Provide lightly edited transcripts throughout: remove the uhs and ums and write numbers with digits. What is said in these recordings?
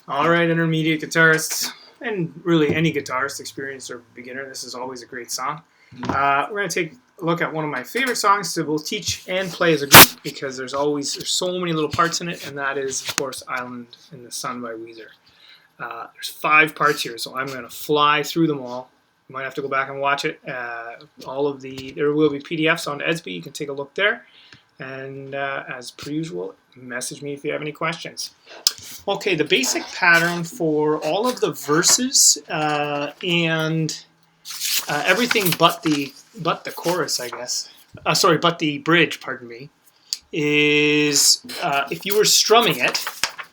Alright, intermediate guitarists, and really any guitarist, experienced or beginner, this is always a great song. We're going to take a look at one of my favorite songs to both teach and play as a group, because there's so many little parts in it, and that is, of course, Island in the Sun by Weezer. There's 5 parts here, so I'm going to fly through them all. You might have to go back and watch it. There will be PDFs on EDSBY, you can take a look there. And as per usual, message me if you have any questions. Okay, the basic pattern for all of the verses and everything but the chorus, I guess. But the bridge, pardon me, is if you were strumming it,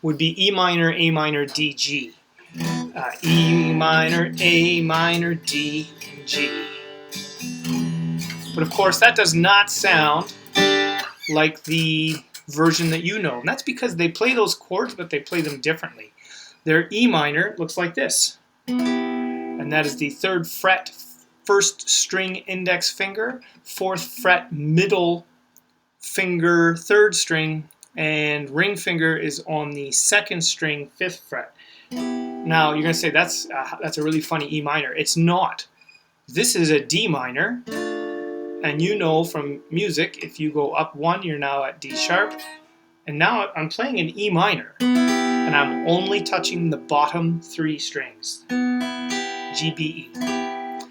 would be E minor, A minor, D, G. E minor, A minor, D, G. But of course, that does not sound like the version that you know. And that's because they play those chords, but they play them differently. Their E minor looks like this. And that is the 3rd fret, 1st string index finger, 4th fret middle finger, 3rd string, and ring finger is on the 2nd string, 5th fret. Now you're going to say that's a really funny E minor. It's not. This is a D minor. And you know from music, if you go up 1, you're now at D sharp. And now I'm playing an E minor. And I'm only touching the bottom 3 strings. G, B, E.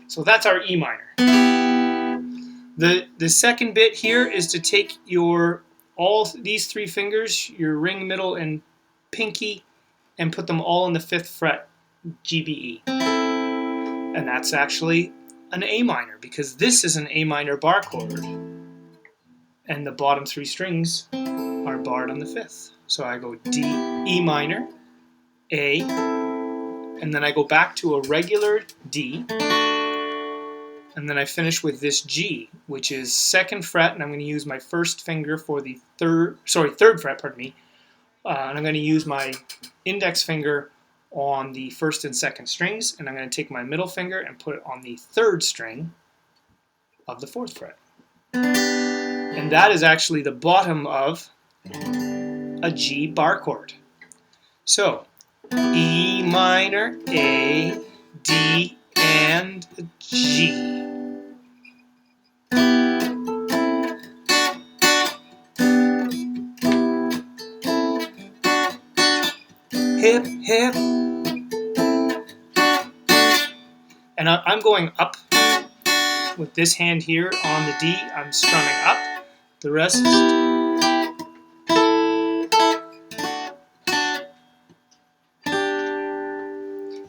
So that's our E minor. The second bit here is to take all these 3 fingers, your ring, middle, and pinky, and put them all in the 5th fret, G, B, E. And that's actually an A minor, because this is an A minor bar chord, and the bottom 3 strings are barred on the 5th. So I go D, E minor, A, and then I go back to a regular D, and then I finish with this G, which is 2nd fret, and I'm going to use my 1st finger for the 3rd fret, pardon me, and I'm going to use my index finger on the 1st and 2nd strings, and I'm going to take my middle finger and put it on the 3rd string of the 4th fret. And that is actually the bottom of a G bar chord. So, E minor, A, D, and G. Hip, hip. And I'm going up with this hand here on the D. I'm strumming up. The rest.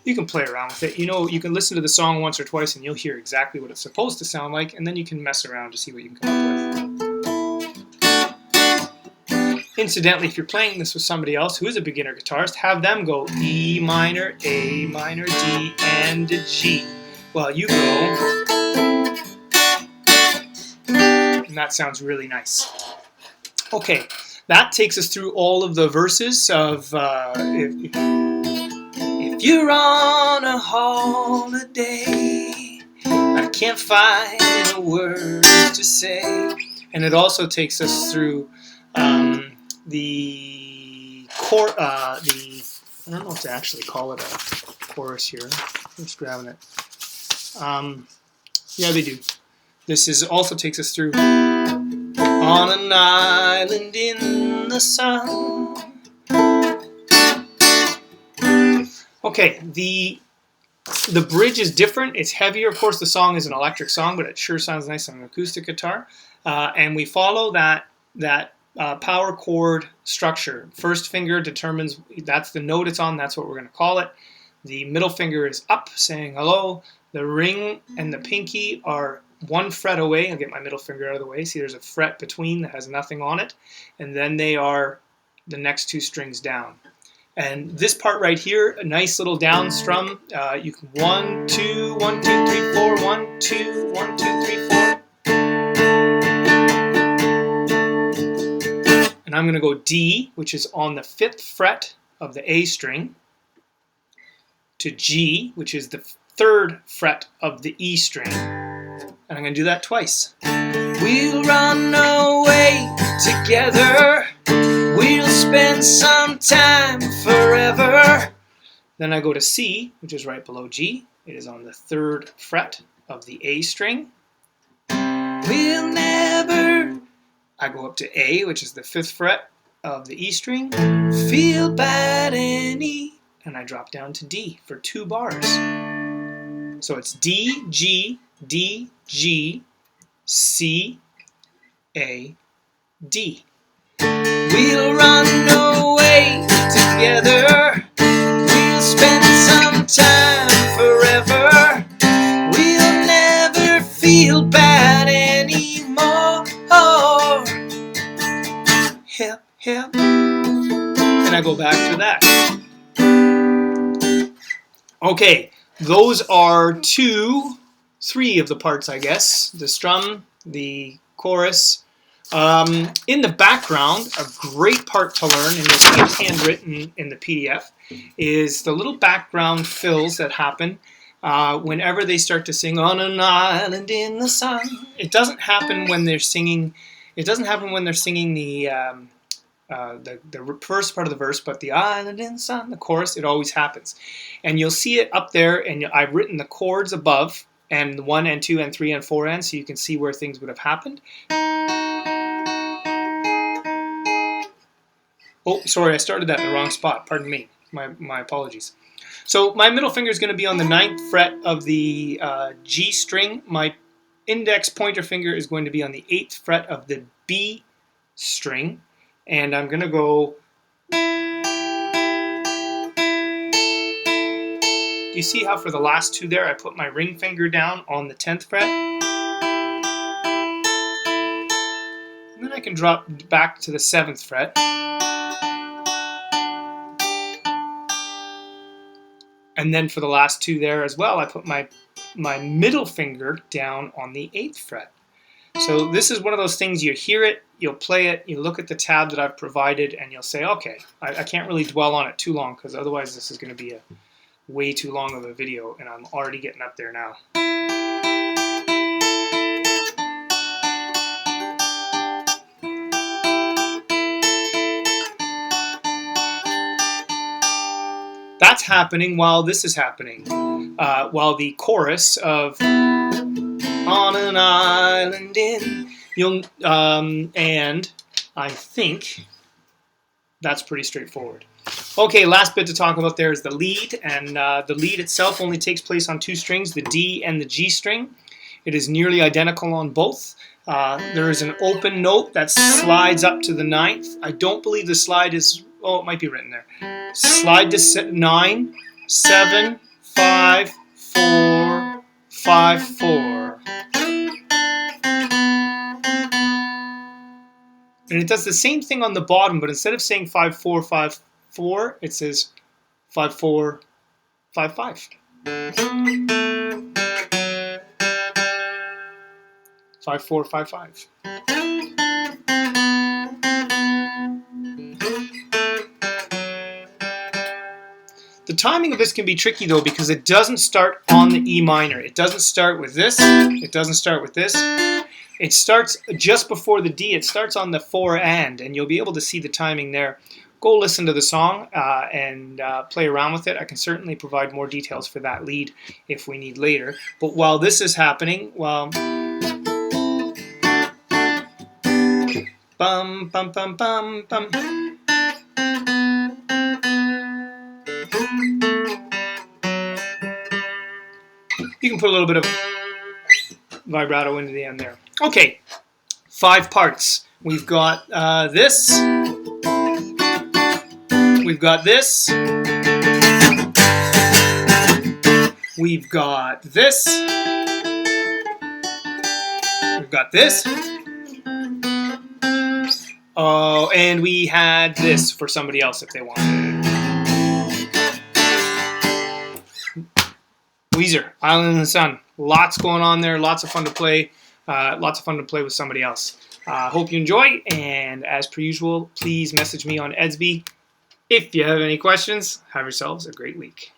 You can play around with it. You know, you can listen to the song once or twice and you'll hear exactly what it's supposed to sound like, and then you can mess around to see what you can come up with. Incidentally, if you're playing this with somebody else who is a beginner guitarist, have them go E minor, A minor, D, and G. While you go, and that sounds really nice. Okay, that takes us through all of the verses of if you're on a holiday, I can't find the words to say. And it also takes us through the I don't know if to actually call it a chorus here. I'm just grabbing it. Yeah, they do. This also takes us through on an island in the sun. Okay, the bridge is different. It's heavier. Of course, the song is an electric song, but it sure sounds nice on an acoustic guitar. And we follow that power chord structure. 1st finger determines, that's the note it's on, that's what we're going to call it. The middle finger is up, saying hello. The ring and the pinky are 1 fret away. I'll get my middle finger out of the way. See, there's a fret between that has nothing on it. And then they are the next 2 strings down. And this part right here, a nice little down strum. You can 1, 2, 1, 2, 3, 4, 1, 2, 1, 2, 3, 4. And I'm going to go D, which is on the 5th fret of the A string, to G, which is the 3rd fret of the E string. And I'm going to do that twice. We'll run away together. We'll spend some time forever Then I go to C, which is right below G. It is on the 3rd fret of the A string. We'll never. I go up to A, which is the 5th fret of the E string. Feel bad any. And I drop down to D for 2 bars. So it's D, G, D, G, C, A, D. We'll run away together. We'll spend some time forever. We'll never feel bad anymore. Help, help. And I go back to that. Okay, those are 3 of the parts, I guess. The strum, the chorus. In the background, a great part to learn, and you'll see it handwritten in the PDF, is the little background fills that happen whenever they start to sing "On an Island in the Sun." It doesn't happen when they're singing. It doesn't happen when they're singing the first part of the verse, but the "Island in the Sun," the chorus, it always happens, and you'll see it up there. And I've written the chords above, and 1 and 2 and 3 and 4 and, so you can see where things would have happened. Oh, sorry, I started that in the wrong spot. Pardon me. My apologies. So my middle finger is going to be on the 9th fret of the G string. My index pointer finger is going to be on the 8th fret of the B string. And I'm going to go... Do you see how for the last 2 there I put my ring finger down on the 10th fret? And then I can drop back to the 7th fret. And then for the last 2 there as well, I put my middle finger down on the 8th fret. So this is one of those things, you hear it, you'll play it, you look at the tab that I've provided, and you'll say, okay, I can't really dwell on it too long, because otherwise this is going to be a way too long of a video, and I'm already getting up there now. That's happening while this is happening. While the chorus of "On an Island in," and I think that's pretty straightforward. Okay, last bit to talk about there is the lead, and the lead itself only takes place on 2 strings, the D and the G string. It is nearly identical on both. There is an open note that slides up to the 9th. I don't believe the slide is... Oh, it might be written there. Slide to 9, 7, 5, 4, 5, 4. And it does the same thing on the bottom, but instead of saying 5, 4, 5, 4, it says 5, 4, 5, 5. 5, 4, 5, 5. The timing of this can be tricky though, because it doesn't start on the E minor. It doesn't start with this. It doesn't start with this. It starts just before the D. It starts on the 4 and you'll be able to see the timing there. Go listen to the song and play around with it. I can certainly provide more details for that lead if we need later. But while this is happening, well, bum bum bum bum bum. You can put a little bit of vibrato into the end there. Okay, 5 parts. We've got this. We've got this. We've got this. We've got this. Oh, and we had this for somebody else if they wanted it. Weezer, Island in the Sun. Lots going on there. Lots of fun to play. Lots of fun to play with somebody else. Hope you enjoy. And as per usual, please message me on EDSBY. If you have any questions, have yourselves a great week.